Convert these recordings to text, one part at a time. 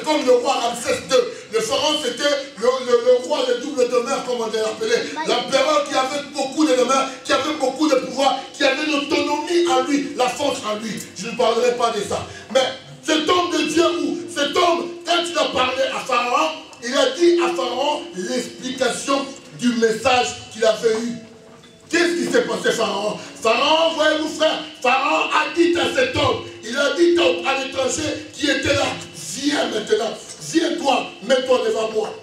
comme le roi Ramsès II. Le pharaon, c'était le roi de double demeure, comme on l'a appelé. L'empereur qui avait beaucoup de demeures, qui avait beaucoup de pouvoir, qui avait l'autonomie en lui, la force en lui. Je ne parlerai pas de ça. Mais cet homme de Dieu, cet homme, quand il a parlé à Pharaon, il a dit à Pharaon l'explication du message qu'il avait eu. Qu'est-ce qui s'est passé, Pharaon? Pharaon, voyez-vous, frère, Pharaon a dit à cet homme, il a dit à l'étranger qui était là, viens maintenant, viens-toi, mets-toi devant moi.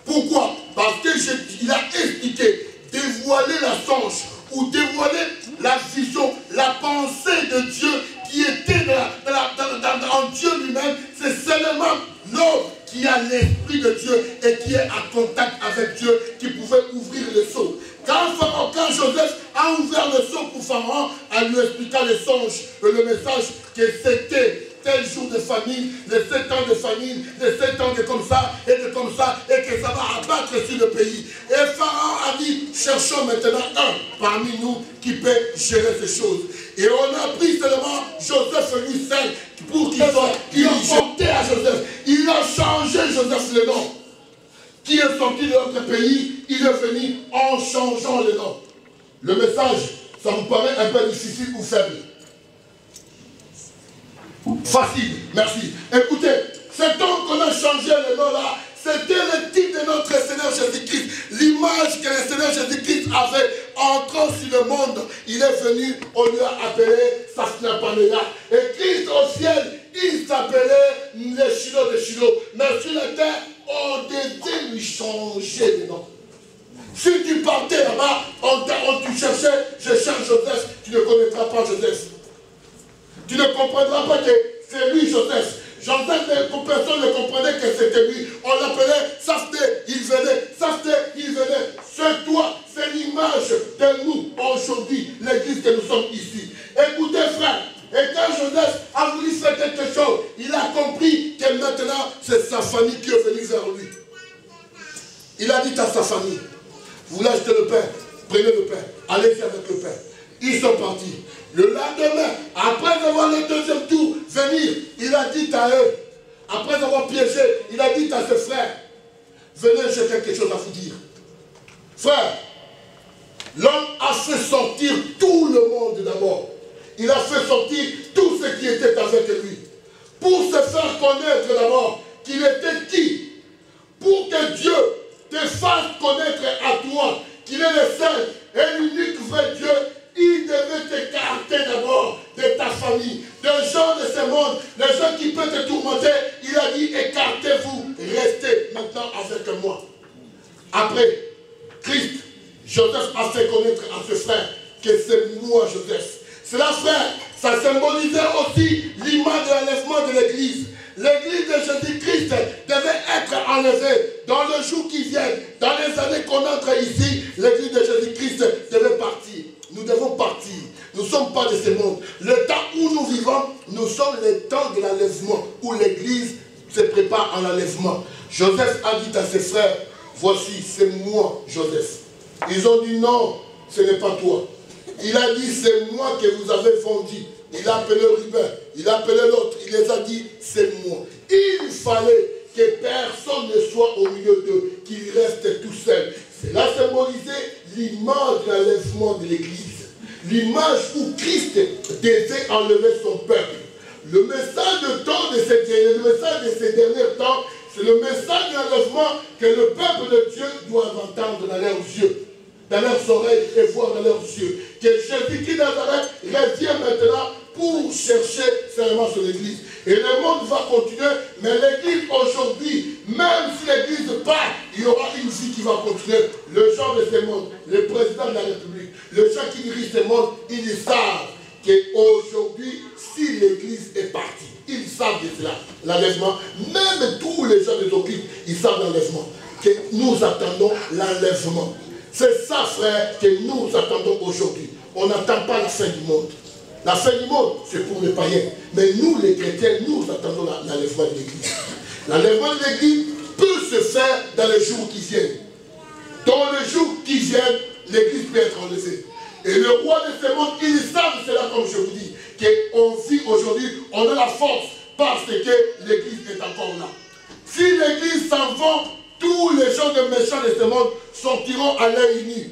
Pourquoi? Parce qu'il a expliqué, dévoiler la songe, ou dévoiler la vision, la pensée de Dieu qui était en Dieu lui-même. C'est seulement l'homme qui a l'esprit de Dieu et qui est en contact avec Dieu qui pouvait ouvrir le sceau. Quand Joseph a ouvert le sceau pour Pharaon, en lui expliquant le songe, le message que c'était tel jour de famine, les 7 ans de famine, les 7 ans de comme ça, et que ça va abattre sur le pays. Et Pharaon a dit, cherchons maintenant un parmi nous qui peut gérer ces choses. Et on a pris seulement Joseph lui seul pour qu'il soit, il a porté à Joseph. Il a changé Joseph le nom. Qui est sorti de notre pays, il est venu en changeant le nom. Le message, ça vous paraît un peu difficile ou faible? Facile, merci. Écoutez, cet homme qu'on a changé le nom là, c'était le type de notre Seigneur Jésus-Christ. L'image que le Seigneur Jésus-Christ avait entrant sur le monde. Il est venu, on lui a appelé Safnapanéa. Et Christ au ciel, il s'appelait le Shiloh de Shiloh. Mais sur la terre, on devait lui changer de nom. Si tu partais là-bas, tu cherchais, je cherche Joseph, tu ne connaîtras pas Joseph. Tu ne comprendras pas que c'est lui Joseph. Joseph, personne ne comprenait que c'était lui. On l'appelait Safté, il venait. Safté, il venait. C'est toi, c'est l'image de nous aujourd'hui, l'église que nous sommes ici. Écoutez, frère, et quand Joseph a voulu faire quelque chose, il a compris que maintenant, c'est sa famille qui est venue vers lui. Il a dit à sa famille, vous voulez acheter le pain, prenez le pain, allez-y avec le pain. Ils sont partis. Le lendemain, après avoir le deuxième tour venir, il a dit à eux, après avoir piégé, il a dit à ses frères, venez, j'ai quelque chose à vous dire. Frère, l'homme a fait sortir tout le monde d'abord. Il a fait sortir tout ce qui était avec lui. Pour se faire connaître d'abord qu'il était qui? Pour que Dieu te fasse connaître à toi qu'il est le seul et l'unique vrai Dieu. Il devait t'écarter d'abord de ta famille, des gens de ce monde, les gens qui peuvent te tourmenter. Il a dit, écartez-vous, restez maintenant avec moi. Après, Christ, Joseph a fait connaître à ses frères que c'est moi, Joseph. Cela, frère, ça symbolisait aussi l'image de l'enlèvement de l'Église. L'Église de Jésus-Christ devait être enlevée dans le jour qui vient. Dans les années qu'on entre ici, l'Église de Jésus-Christ devait partir. Nous devons partir. Nous ne sommes pas de ce monde. Le temps où nous vivons, nous sommes le temps de l'enlèvement, où l'Église se prépare à l'enlèvement. Joseph a dit à ses frères, voici, c'est moi, Joseph. Ils ont dit non, ce n'est pas toi. Il a dit, c'est moi que vous avez vendu. Il a appelé Ruben, il a appelé l'autre, il les a dit, c'est moi. Il fallait que personne ne soit au milieu d'eux, qu'il reste tout seul. Cela symbolisait l'image de l'enlèvement de l'Église. L'image où Christ devait enlever son peuple. Le message de ces derniers temps, c'est le message de l'enlèvement que le peuple de Dieu doit entendre dans leurs yeux, dans leurs oreilles et voir dans leurs yeux. Que Jésus-Christ Nazareth revient maintenant pour chercher seulement son Église. Et le monde va continuer, mais l'Église aujourd'hui, même si l'Église part, il y aura une vie qui va continuer. Le genre de ce monde, le président de la République, le gens qui dirigent ce monde, ils savent qu'aujourd'hui, si l'Église est partie, ils savent de cela, l'enlèvement. Même tous les gens des occultes, ils savent l'enlèvement. Que nous attendons l'enlèvement. C'est ça, frère, que nous attendons aujourd'hui. On n'attend pas la fin du monde. La fin du monde, c'est pour les païens. Mais nous, les chrétiens, nous attendons l'enlèvement de l'Église. L'enlèvement de l'Église peut se faire dans les jours qui viennent. Dans les jours qui viennent, l'Église peut être enlevée. Et le roi de ce monde, ils savent cela, comme je vous dis, qu'on vit aujourd'hui, on a la force parce que l'Église est encore là. Si l'église s'en va, tous les gens de méchants de ce monde sortiront à l'œil nu.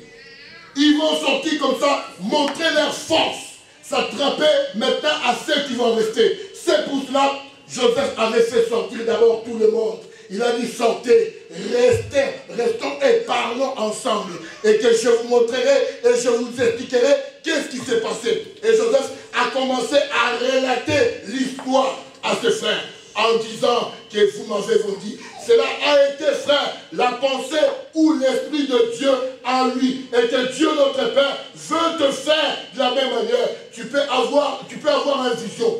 Ils vont sortir comme ça, montrer leur force, s'attraper maintenant à ceux qui vont rester. C'est pour cela que Joseph avait fait sortir d'abord tout le monde. Il a dit sortez, restons et parlons ensemble. Et que je vous montrerai et je vous expliquerai qu'est-ce qui s'est passé. Et Joseph a commencé à relater l'histoire à ses frères en disant que vous m'avez dit. Cela a été, frère, la pensée ou l'esprit de Dieu en lui. Et que Dieu notre Père veut te faire de la même manière. Tu peux avoir une vision.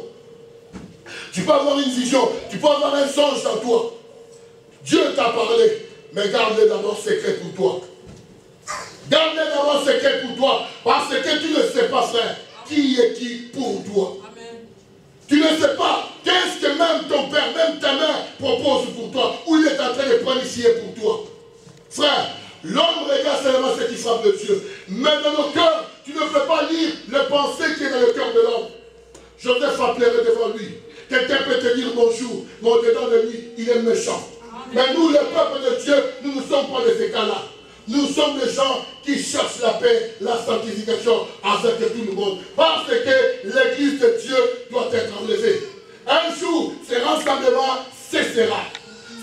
Tu peux avoir une vision. Tu peux avoir un songe en toi. Dieu t'a parlé. Mais garde-le d'abord secret pour toi. Garde-le d'abord secret pour toi. Parce que tu ne sais pas, frère, qui est qui pour toi. Tu ne sais pas qu'est-ce que même ton père, même ta mère propose pour toi, ou il est en train de planifier pour toi. Frère, l'homme regarde seulement ce qui frappe de Dieu. Mais dans nos cœurs, tu ne peux pas lire les pensées qui est dans le cœur de l'homme. Joseph appellerait devant lui. Quelqu'un peut te dire bonjour, mais au-dedans de lui, il est méchant. Mais nous, le peuple de Dieu, nous ne sommes pas de ces cas-là. Nous sommes des gens qui cherchent la paix, la sanctification avec tout le monde. Parce que l'église de Dieu doit être enlevée. Un jour, ce rassemblement cessera.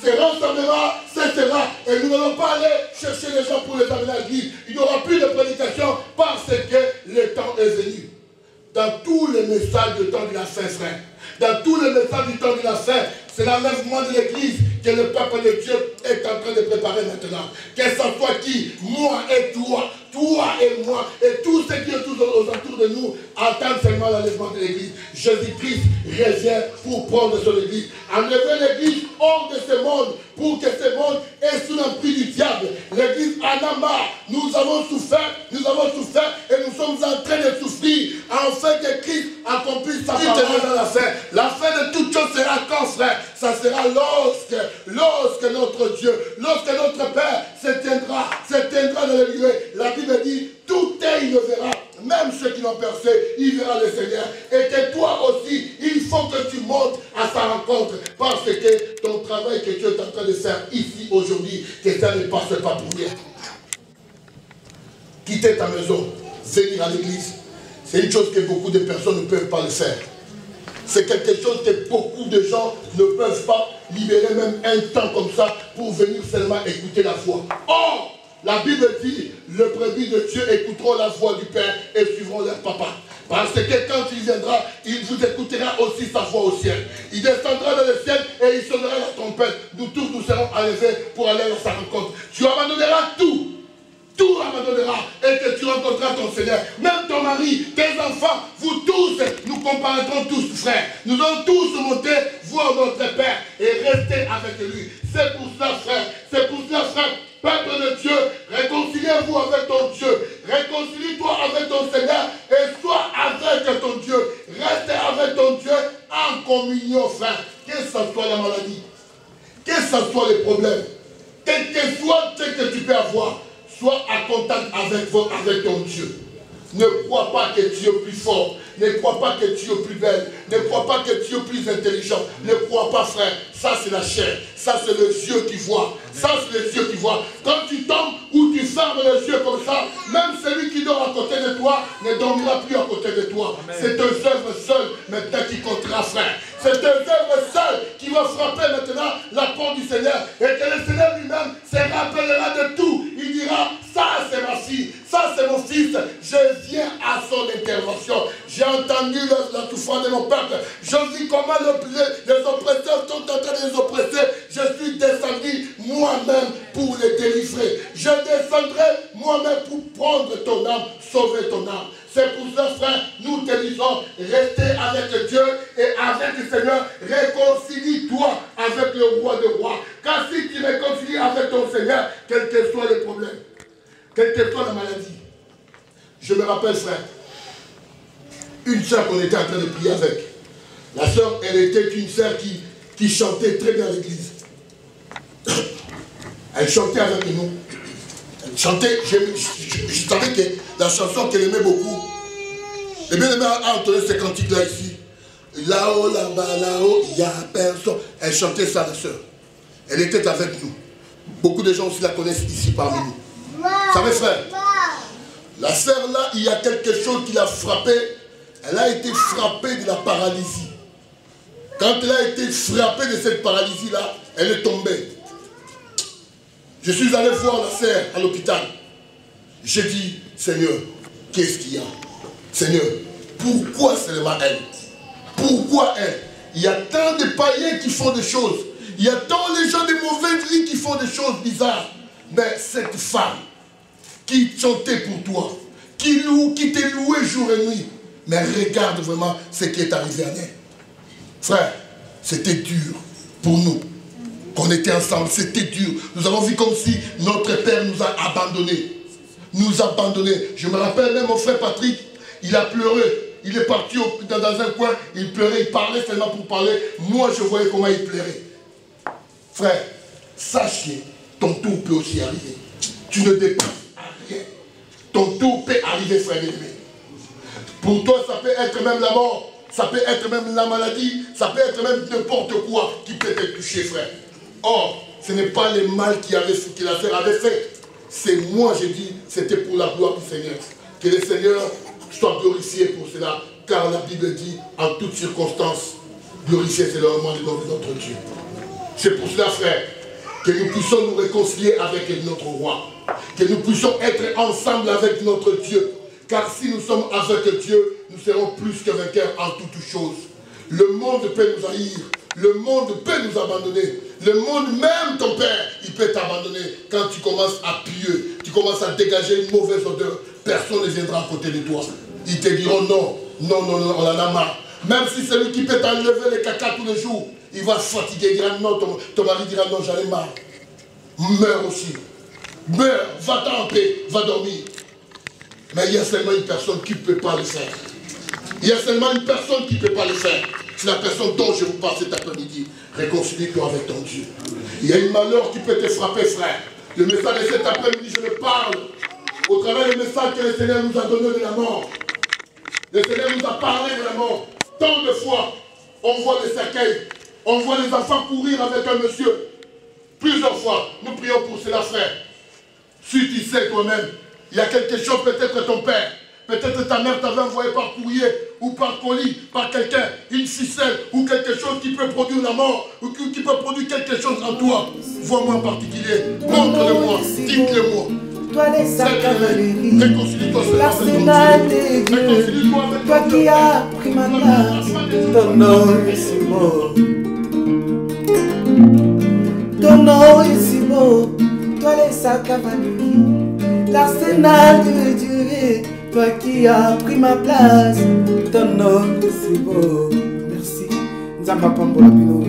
Ce rassemblement cessera. Et nous n'allons pas aller chercher les gens pour les amener à l'église. Il n'y aura plus de prédication parce que le temps est venu. Dans tous les messages du temps de la fin, frère. Dans tous les messages du temps de la fin, c'est l'enlèvement de l'église que le peuple de Dieu est en train de préparer maintenant. Que ce soit qui, moi et toi et moi, et tous ceux qui sont aux alentours de nous, attendent seulement l'enlèvement de l'église. Jésus-Christ revient pour prendre son église. Enlever l'église hors de ce monde, pour que ce monde est sous l'emprise du diable. L'église en a marre. Nous avons souffert, et nous sommes en train de souffrir, afin que Christ accomplisse sa parole dans la fin. La fin de toute chose sera quand, frère? Ça sera lorsque notre Dieu, lorsque notre Père se tiendra dans le lieu. La Bible dit, tout œil le verra, même ceux qui l'ont percé, il verra le Seigneur. Et que toi aussi, il faut que tu montes à sa rencontre, parce que ton travail que Dieu est en train de faire ici aujourd'hui, que ça ne passe pas pour rien. Quitter ta maison, venir à l'église, c'est une chose que beaucoup de personnes ne peuvent pas le faire. C'est quelque chose que beaucoup de gens ne peuvent pas libérer même un temps comme ça pour venir seulement écouter la voix. Or, la Bible dit, le brebis de Dieu écouteront la voix du Père et suivront leur papa. Parce que quand il viendra, il vous écoutera aussi sa voix au ciel. Il descendra dans le ciel et il sonnera la trompette. Nous tous nous serons enlevés pour aller à sa rencontre. Tu abandonneras tout. Tout abandonnera et que tu rencontreras ton Seigneur. Même ton mari, tes enfants, vous tous, nous comparaîtrons tous, frères. Nous allons tous monter voir notre Père et rester avec lui. C'est pour cela, frère. C'est pour cela, frère. Peuple de Dieu, réconciliez-vous avec ton Dieu. Réconcilie-toi avec ton Seigneur et sois avec ton Dieu. Reste avec ton Dieu en communion, frère. Que ce soit la maladie, que ce soit les problèmes, quel que soit ce que tu peux avoir, sois en contact avec ton Dieu. Ne crois pas que tu es plus fort. Ne crois pas que tu es plus belle. Ne crois pas que tu es plus intelligent. Ne crois pas, frère. Ça, c'est la chair. Ça, c'est le Dieu qui voit. Ça, c'est le Dieu qui voit. Quand tu tombes ou tu fermes les yeux comme ça, même celui qui dort à côté de toi ne dormira plus à côté de toi. C'est tes œuvres seules maintenant qui comptera, frère. C'est tes œuvres seules qui vont frapper maintenant la porte du Seigneur. Et que le Seigneur lui-même se rappellera de tout. Il dira, ça c'est ma fille, ça c'est mon fils. Je viens à son intervention. J'ai entendu la souffrance de mon peuple. Je dis comment les oppresseurs sont en train de les oppresser. Je suis descendu moi-même pour les délivrer. Je descendrai moi-même pour prendre ton âme, sauver ton âme. C'est pour ça, frère, nous te disons, restez avec Dieu et avec le Seigneur. Réconcilie-toi avec le roi de rois. Car si tu réconcilies avec ton Seigneur, quels que soient les problèmes, quelle que soit la maladie. Je me rappelle, frère, une sœur qu'on était en train de prier avec. La sœur, elle était une sœur qui chantait très bien à l'église. Elle chantait avec nous. Elle chantait, je savais que la chanson qu'elle aimait beaucoup. Et bien aimé a entonné ces cantiques là ici. Là-haut, là-bas, là-haut, il n'y a personne. Elle chantait ça, la sœur. Elle était avec nous. Beaucoup de gens aussi la connaissent ici parmi nous. Vous savez, frère, la sœur là, il y a quelque chose qui l'a frappée. Elle a été frappée de la paralysie. Quand elle a été frappée de cette paralysie-là, elle est tombée. Je suis allé voir la sœur à l'hôpital. J'ai dit, Seigneur, qu'est-ce qu'il y a? Seigneur, pourquoi seulement elle? Pourquoi elle? Il y a tant de païens qui font des choses. Il y a tant de gens de mauvaise vie qui font des choses bizarres. Mais cette femme qui chantait pour toi, qui te louait jour et nuit, mais regarde vraiment ce qui est arrivé à elle. Frère, c'était dur pour nous. Qu'on était ensemble, c'était dur. Nous avons vu comme si notre Père nous a abandonnés. Nous a abandonnés. Je me rappelle même mon frère Patrick, il a pleuré. Il est parti dans un coin, il pleurait, il parlait seulement pour parler. Moi, je voyais comment il pleurait. Frère, sache que ton tour peut aussi arriver. Tu ne dépends à rien. Ton tour peut arriver, frère aimé. Pour toi, ça peut être même la mort. Ça peut être même la maladie. Ça peut être même n'importe quoi qui peut te toucher, frère. Or, ce n'est pas le mal que la sœur avait fait. C'est moi, j'ai dit, c'était pour la gloire du Seigneur. Que le Seigneur soit glorifié pour cela. Car la Bible dit, en toutes circonstances, glorifier c'est le moment de notre Dieu. C'est pour cela, frère, que nous puissions nous réconcilier avec notre roi. Que nous puissions être ensemble avec notre Dieu. Car si nous sommes avec Dieu, nous serons plus que vainqueurs en toutes choses. Le monde peut nous haïr. Le monde peut nous abandonner. Le monde, même ton père, il peut t'abandonner. Quand tu commences à puer, tu commences à dégager une mauvaise odeur, personne ne viendra à côté de toi. Ils te diront non, non, non, non, on en a marre. Même si c'est lui qui peut t'enlever les caca tous les jours, il va se fatiguer, il dira non, ton mari dira non, j'en ai marre. Meurs aussi. Meurs, va-t'en en paix, va dormir. Mais il y a seulement une personne qui ne peut pas le faire. Il y a seulement une personne qui ne peut pas le faire. C'est la personne dont je vous parle cet après-midi. Réconcilie-toi avec ton Dieu. Il y a un malheur qui peut te frapper, frère. Le message de cet après-midi, je le parle au travers du message que le Seigneur nous a donné de la mort. Le Seigneur nous a parlé de la mort. Tant de fois, on voit des cercueils. On voit les enfants courir avec un monsieur. Plusieurs fois, nous prions pour cela, frère. Si tu sais toi-même, il y a quelque chose, peut-être ton père, peut-être ta mère t'avait envoyé par courrier ou par colis, par quelqu'un, une ficelle ou quelque chose qui peut produire la mort ou qui peut produire quelque chose en toi. Vois-moi en particulier, montre-le-moi, dites-le-moi. Toi les sacrés, réconcilie-toi l'arsenal des dieux, toi qui as pris ma place, ton nom est si beau. Ton nom est si beau, toi les sacrés, l'arsenal de Dieu, toi qui as pris ma place, ton nom est si beau. Merci. Nzamba Pambola Pino.